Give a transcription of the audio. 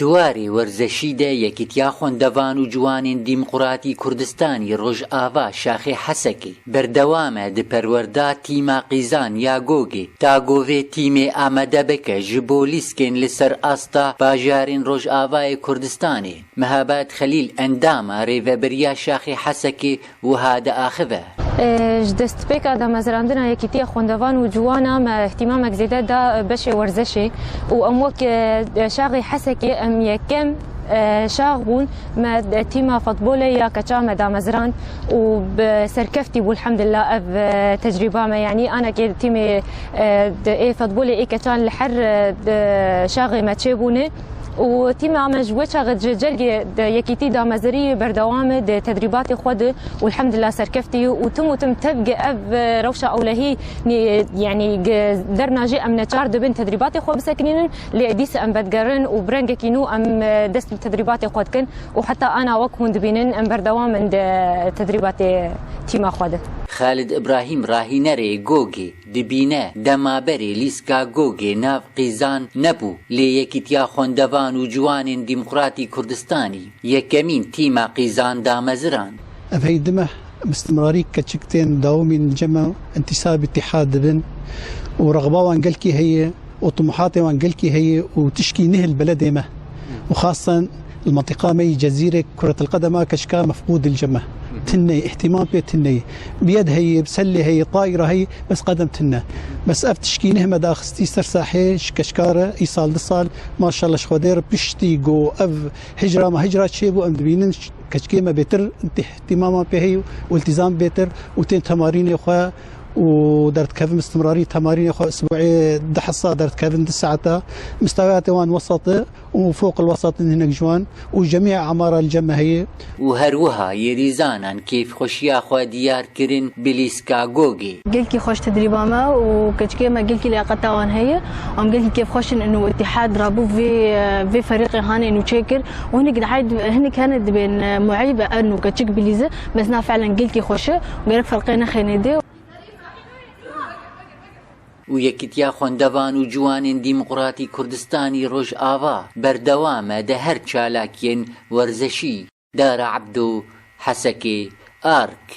دواری ورزشیدا یەکیتیا خوێندەڤان و جوانین دیموقراتی کوردستانی ڕۆژئاوا شاخی حەسەکی بەردەوامە دپەروەردا تیما قیزان یا گۆگێ تا گۆڤێ تیمێ ئامادە بکە ji بۆ لیسکên li ser asta bajarên Rojavayê Kurdistanê. Mehabat Xelîl endama rêveberiya şaxê Hesekê wiha diaxive. Ji destpêka damezrandina yekîtiya xwendevan û ciwanan me ihtimamek zêde da beşê werzişê û em wek şaxê Hesekê em yekem شاغ بون ما تيما فوتبولي يا كتشام دامزران وبسركفتي والحمد لله اف تجربه ما يعني انا كي تيمي فوتبولي اي كتان لحر شاغي ما تشيبوني وتيما مجوي شاغد جرجي يكيتي دامزري بردوام تدريبات خود والحمد لله سركفتي وتم تبقى اف روشه اولهي يعني درنا جي ام نتشار دبن تدريبات خو بسكنين لاديس ام بدقرن وبرنج كينو ام دست تدريبات خود كن وحتى انا وكون دبينن ام بردوام عند تدريبات تيما خود. خالد ابراهيم راهينري جوجي دبينه دمابري ليسكا جوجي ناف قيزان نبو ليكيتيا خوندوان و جوانين ديمقراطي كردستاني يكمين تيما قيزان دامزران افيدمه باستمراري كتشكتين داومين الجمع انتساب اتحاد بن ورغبه وانقلكي هي وطموحاتي وانقلكي هي وتشكي نهل بلدي وخاصه المنطقة مي جزيرة كرة القدم كشكا مفقود الجمة تني اهتمام بتني بيد هي بسلة هي طائرة هي بس قدم تنه بس افتشكينه مداخستي سرساحيش كشكارة ايصال دصال ما شاء الله شخودير بشتي جو اف هجرة ما هجرة شيبو ام دبينن كشكيمة بيتر اهتمام بهي والتزام بيتر وتين تمارين يا اخويا ودرت كافن استمرارية تمارين اخو اسبوعية دحصة درت كافن ساعتها مستويات وان وسط وفوق الوسط هناك جوان وجميع اعمار الجمة هي وهروها يريزانا كيف خوشيا خو ديار كرين بليسكا جوجي قلكي خوش تدريبا ما وكشكي ما قلكي لياقتها وان هي وام قلكي كيف خوشن انه اتحاد رابو في فريق هاني انه تشيكر وهناك دحايد هناك كانت بين معيبة انه كتشك بليزة بس نا فعلا قلكي خوشه وقالك فرقينا خينيدي و یەکیتیا خوێندەڤان و جوانین دیموقراتی کوردستانی ڕۆژئاوا بەردەوامە دە هەر چالاکیên وەرزەشی دارە عەبدۆ حەسەکێ ئارک